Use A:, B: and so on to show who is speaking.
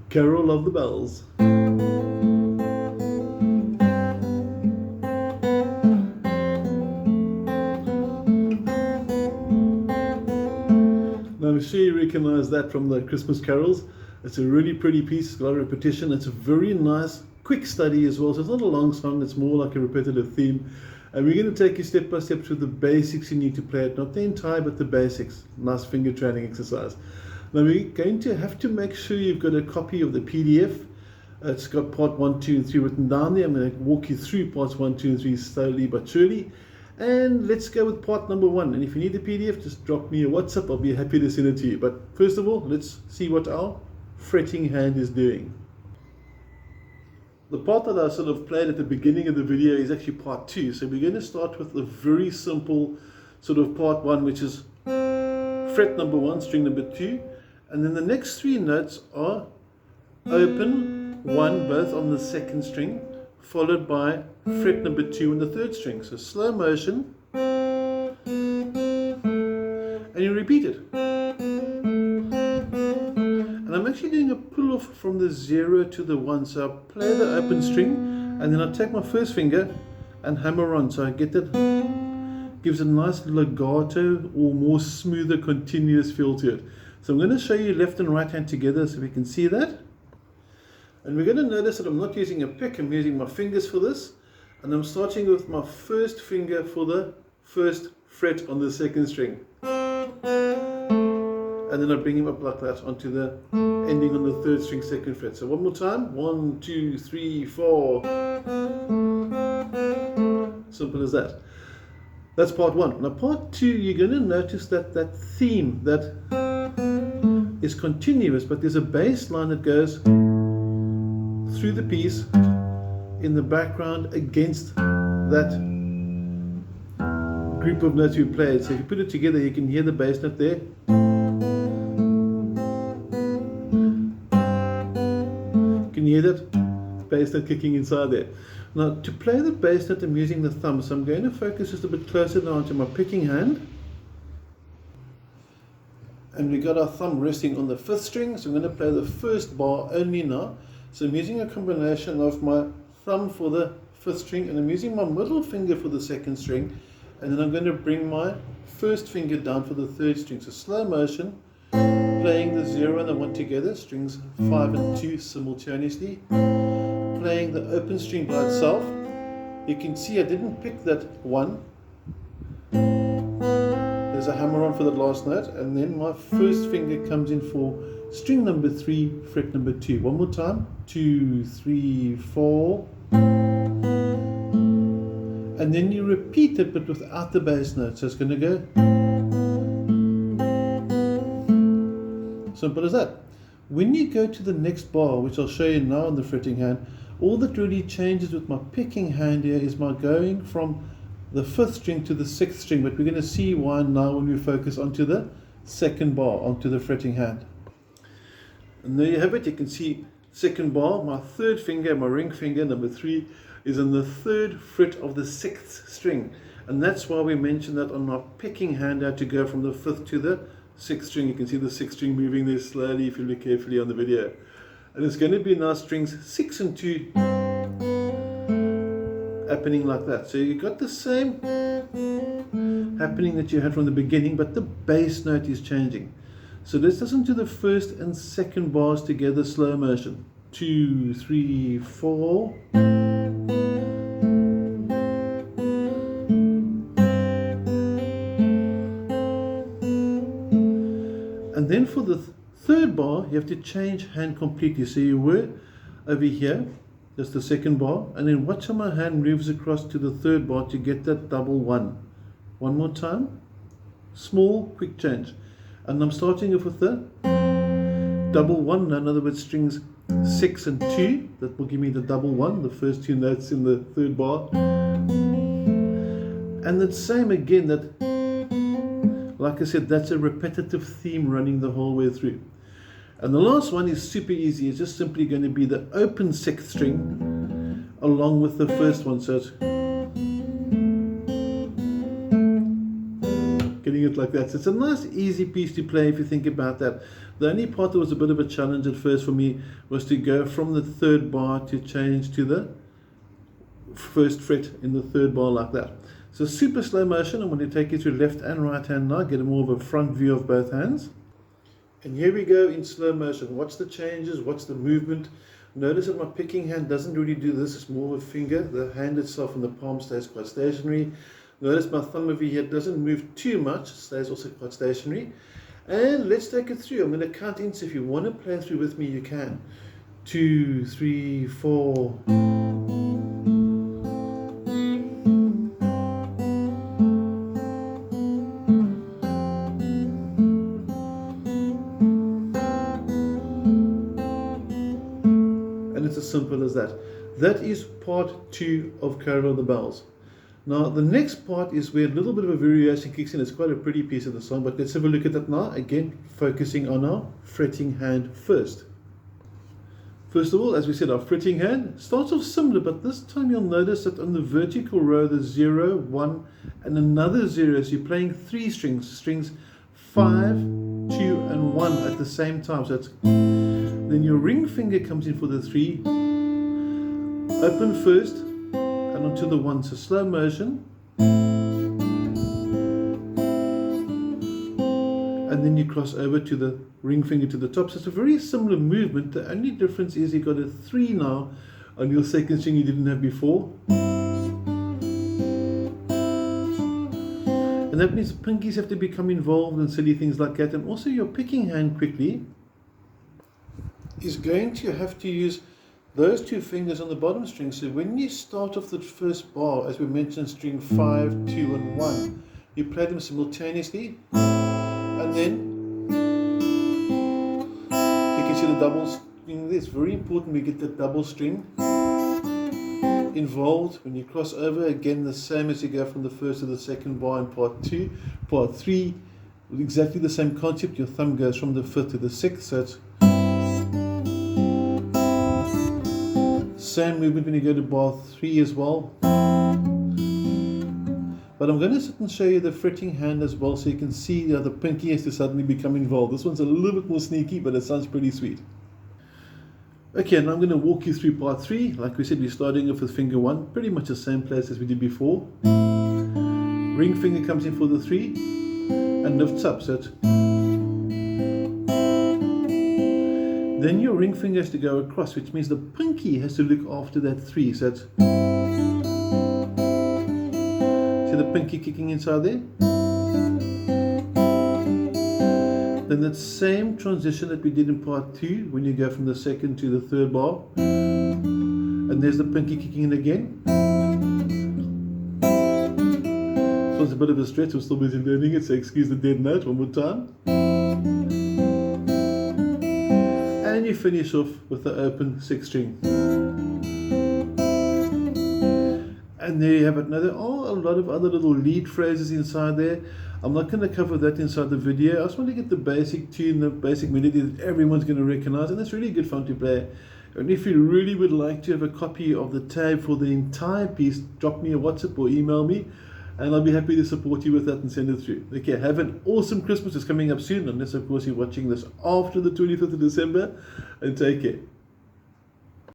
A: Carol of the Bells. Now I'm sure you recognize that from the Christmas carols. It's a really pretty piece, it's got a lot of repetition. It's a very nice, quick study as well. So it's not a long song, it's more like a repetitive theme. And we're going to take you step by step through the basics you need to play it. Not the entire, but the basics. Nice finger training exercise. Now we're going to have to make sure you've got a copy of the PDF. It's got part 1, 2, and 3 written down there. I'm going to walk you through parts 1, 2, and 3 slowly but surely. And let's go with part number 1. And if you need the PDF, just drop me a WhatsApp. I'll be happy to send it to you. But first of all, let's see what our fretting hand is doing. The part that I sort of played at the beginning of the video is actually part 2. So we're going to start with a very simple sort of part 1, which is fret number 1, string number 2. And then the next 3 notes are open 1, both on the second string, followed by fret number 2 on the third string. So slow motion, and you repeat it. And I'm actually doing a pull off from the 0 to the 1. So I play the open string, and then I take my first finger and hammer on. So I get that, gives a nice legato or more smoother continuous feel to it. So I'm going to show you left and right hand together so we can see that. And we're going to notice that I'm not using a pick, I'm using my fingers for this. And I'm starting with my first finger for the first fret on the second string. And then I bring him up like that onto the ending on the third string, second fret. So one more time. 1, 2, 3, 4. Simple as that. That's part 1. Now part 2, you're going to notice that that theme that is continuous, but there's a bass line that goes through the piece in the background against that group of notes we played. So if you put it together, you can hear the bass note there. Can you hear that bass note kicking inside there? Now to play the bass note, I'm using the thumb, so I'm going to focus just a bit closer now onto my picking hand. And we got our thumb resting on the 5th string, so I'm going to play the first bar only now. So I'm using a combination of my thumb for the 5th string, and I'm using my middle finger for the 2nd string, and then I'm going to bring my first finger down for the 3rd string. So slow motion, playing the 0 and the 1 together, strings 5 and 2 simultaneously, playing the open string by itself. You can see I didn't pick that 1. There's a hammer on for the last note, and then my first finger comes in for string number 3, fret number 2. One more time. 2, 3, 4. And then you repeat it, but without the bass note. So it's going to go. Simple as that. When you go to the next bar, which I'll show you now on the fretting hand, all that really changes with my picking hand here is my going from the 5th string to the 6th string. But we're going to see why now when we focus onto the 2nd bar, onto the fretting hand. And there you have it. You can see 2nd bar, my 3rd finger, my ring finger, number 3, is on the 3rd fret of the 6th string. And that's why we mentioned that on our picking hand how to go from the 5th to the 6th string. You can see the 6th string moving there slowly if you look carefully on the video. And it's going to be now strings 6 and 2 happening like that. So you got the same happening that you had from the beginning, but the bass note is changing. So let's listen to the 1st and 2nd bars together, slow motion. 2, 3, 4. And then for the 3rd bar, you have to change hand completely. So you were over here, that's the 2nd bar, and then watch how my hand moves across to the 3rd bar to get that double 1. One more time. Small, quick change. And I'm starting off with the double 1, in other words strings 6 and 2. That will give me the double 1, the first 2 notes in the 3rd bar. And the same again, that, like I said, that's a repetitive theme running the whole way through. And the last one is super easy. It's just simply going to be the open 6th string along with the first one. So it's getting it like that. So it's a nice easy piece to play if you think about that. The only part that was a bit of a challenge at first for me was to go from the third bar to change to the first fret in the third bar like that. So super slow motion. I'm going to take you through left and right hand now, get a more of a front view of both hands. And here we go in slow motion. Watch the changes, watch the movement. Notice that my picking hand doesn't really do this, it's more of a finger. The hand itself and the palm stays quite stationary. Notice my thumb over here doesn't move too much, stays also quite stationary. And let's take it through. I'm going to count in, so if you want to play through with me, you can. 2, 3, 4. And it's as simple as that. That is part 2 of Carol of the Bells. Now the next part is where a little bit of a variation kicks in. It's quite a pretty piece of the song, but let's have a look at that now. Again, focusing on our fretting hand first. First of all, as we said, our fretting hand starts off similar, but this time you'll notice that on the vertical row there's 0, 1 and another 0. So you're playing 3 strings, 5, 2 and 1 at the same time. So it's, then your ring finger comes in for the 3, open first and onto the 1, so slow motion, and then you cross over to the ring finger to the top. So it's a very similar movement. The only difference is you've got a 3 now on your second string you didn't have before, and that means pinkies have to become involved and silly things like that. And also your picking hand quickly is going to have to use those 2 fingers on the bottom string. So when you start off the first bar, as we mentioned, string 5, 2 and 1, you play them simultaneously, and then you can see the double string there. It's very important we get the double string involved. When you cross over, again the same as you go from the first to the second bar in part 2. Part 3, exactly the same concept. Your thumb goes from the 5th to the 6th, so it's same movement when you go to bar 3 as well. But I'm going to sit and show you the fretting hand as well, so you can see how the pinky has to suddenly become involved. This one's a little bit more sneaky, but it sounds pretty sweet. Okay, now I'm going to walk you through part 3. Like we said, we're starting off with finger 1, pretty much the same place as we did before. Ring finger comes in for the 3 and lifts up, so it's, then your ring finger has to go across, which means the pinky has to look after that 3. So it's, see the pinky kicking inside there? Then that same transition that we did in part 2, when you go from the second to the third bar, and there's the pinky kicking in again. So it's a bit of a stretch, I'm still busy learning it, so excuse the dead note. One more time. And you finish off with the open 6 string. And there you have it. Now there are a lot of other little lead phrases inside there. I'm not going to cover that inside the video. I just want to get the basic tune, the basic melody that everyone's going to recognize, and it's really good fun to play. And if you really would like to have a copy of the tab for the entire piece, drop me a WhatsApp or email me, and I'll be happy to support you with that and send it through. Okay, have an awesome Christmas. It's coming up soon, unless of course you're watching this after the 25th of December, and take care.